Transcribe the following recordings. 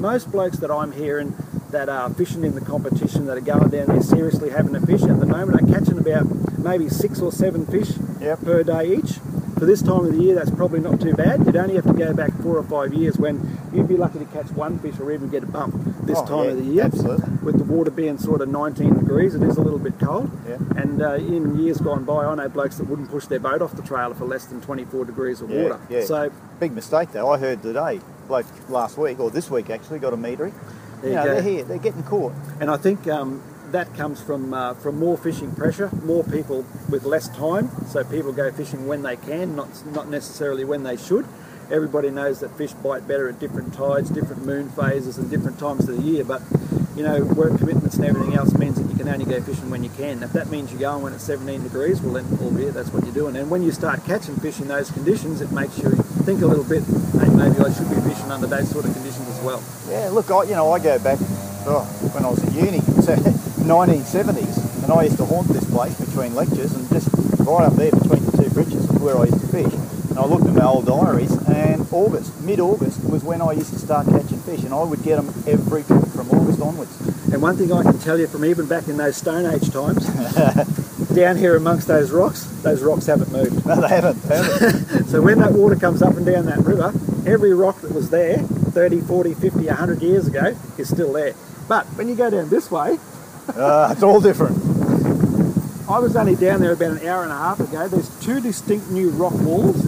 most blokes that I'm hearing that are fishing in the competition, that are going down there seriously having a fish at the moment, are catching about maybe 6 or 7 fish per day each. For this time of the year, that's probably not too bad. You'd only have to go back 4 or 5 years when you'd be lucky to catch 1 fish or even get a bump this time of the year. Absolutely. With the water being sort of 19 degrees, it is a little bit cold. Yeah. And in years gone by, I know blokes that wouldn't push their boat off the trailer for less than 24 degrees of water. Yeah. So big mistake though. I heard today, bloke last week or this week actually got a metery. They're here. They're getting caught. And I think that comes from more fishing pressure, more people with less time. So people go fishing when they can, not necessarily when they should. Everybody knows that fish bite better at different tides, different moon phases, and different times of the year. But you know, work commitments and everything else means that you can only go fishing when you can. If that means you're going when it's 17 degrees, well then, albeit that's what you're doing. And when you start catching fish in those conditions, it makes you think a little bit, hey, maybe I should be fishing under those sort of conditions as well. Yeah, look, I go back when I was at uni, so 1970s, and I used to haunt this place between lectures, and just right up there between the 2 bridges was where I used to fish. And I looked at my old diaries, and mid-August was when I used to start catching fish, and I would get them every trip from August onwards. And one thing I can tell you from even back in those Stone Age times, down here amongst those rocks haven't moved. No, they haven't. So when that water comes up and down that river, every rock that was there 30, 40, 50, 100 years ago is still there. But when you go down this way, it's all different. I was only down there about an hour and a half ago. There's 2 distinct new rock walls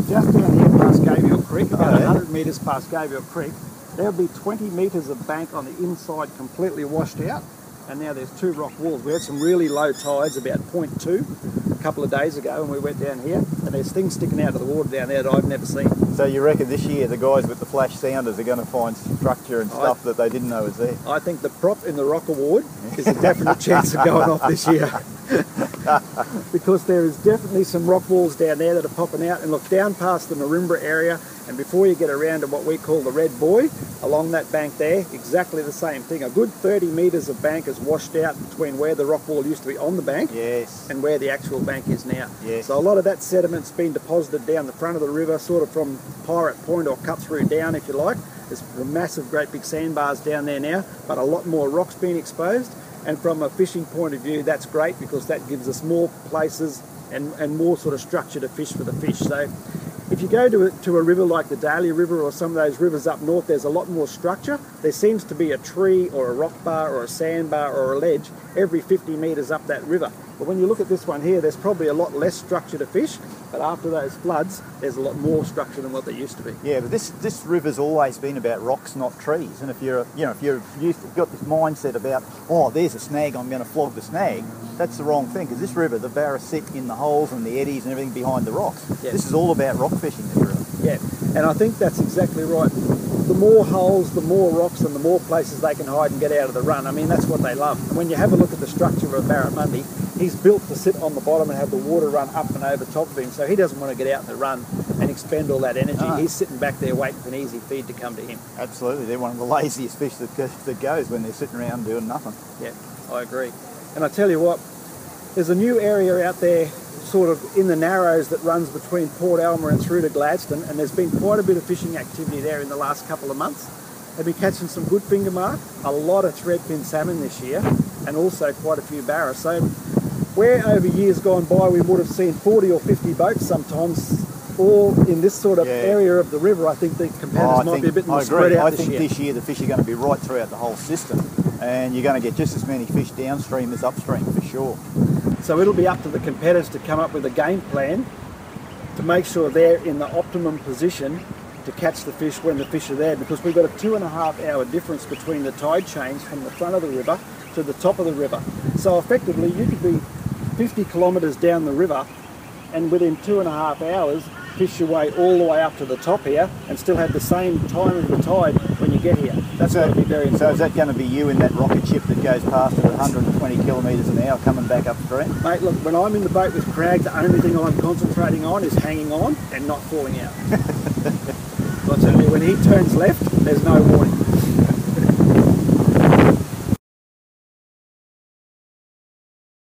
just down here past Gabriel Creek, about 100 metres past Gabriel Creek. There'll be 20 metres of bank on the inside completely washed out, and now there's 2 rock walls. We had some really low tides, about 0.2, a couple of days ago, and we went down here, and there's things sticking out of the water down there that I've never seen. So you reckon this year the guys with the flash sounders are going to find structure and stuff that they didn't know was there? I think the prop in the Rock Award is a definite chance of going off this year. Because there is definitely some rock walls down there that are popping out, and look down past the Marimbra area, and before you get around to what we call the Red Buoy, along that bank there, exactly the same thing. A good 30 metres of bank is washed out between where the rock wall used to be on the bank and where the actual bank is now. So a lot of that sediment's been deposited down the front of the river, sort of from Pirate Point or cut through down if you like. There's massive great big sandbars down there now, but a lot more rocks being exposed. And from a fishing point of view, that's great because that gives us more places and more sort of structure to fish for the fish. So if you go to a river like the Daly River or some of those rivers up north, there's a lot more structure. There seems to be a tree or a rock bar or a sandbar or a ledge every 50 metres up that river. But when you look at this one here, there's probably a lot less structure to fish, but after those floods, there's a lot more structure than what there used to be. Yeah, but this river's always been about rocks, not trees. And if you've got this mindset about, oh, there's a snag, I'm going to flog the snag, that's the wrong thing. Because this river, the Barra sit in the holes and the eddies and everything behind the rocks. Yeah. This is all about rock fishing, this river. Yeah, and I think that's exactly right. The more holes, the more rocks, and the more places they can hide and get out of the run. I mean, that's what they love. And when you have a look at the structure of Barramundi, he's built to sit on the bottom and have the water run up and over top of him, so he doesn't want to get out in the run and expend all that energy. He's sitting back there waiting for an easy feed to come to him. Absolutely. They're one of the laziest fish that goes when they're sitting around doing nothing. Yeah, I agree. And I tell you what, there's a new area out there sort of in the Narrows that runs between Port Alma and through to Gladstone, and there's been quite a bit of fishing activity there in the last couple of months. They've been catching some good finger mark, a lot of threadfin salmon this year, and also quite a few barra. So where over years gone by we would have seen 40 or 50 boats sometimes, all in this sort of area of the river, I think the competitors might be a bit more spread out this year. I think this year the fish are going to be right throughout the whole system, and you're going to get just as many fish downstream as upstream for sure. So it'll be up to the competitors to come up with a game plan to make sure they're in the optimum position to catch the fish when the fish are there, because we've got a 2.5 hour difference between the tide change from the front of the river to the top of the river. So effectively you could be 50 kilometres down the river and within 2.5 hours fish your way all the way up to the top here and still have the same time of the tide when you get here. That's going to be very important. So is that going to be you in that rocket ship that goes past at 120 kilometres an hour coming back upstream? Mate, look, when I'm in the boat with Crag, the only thing I'm concentrating on is hanging on and not falling out. So I tell you, when he turns left, there's no warning.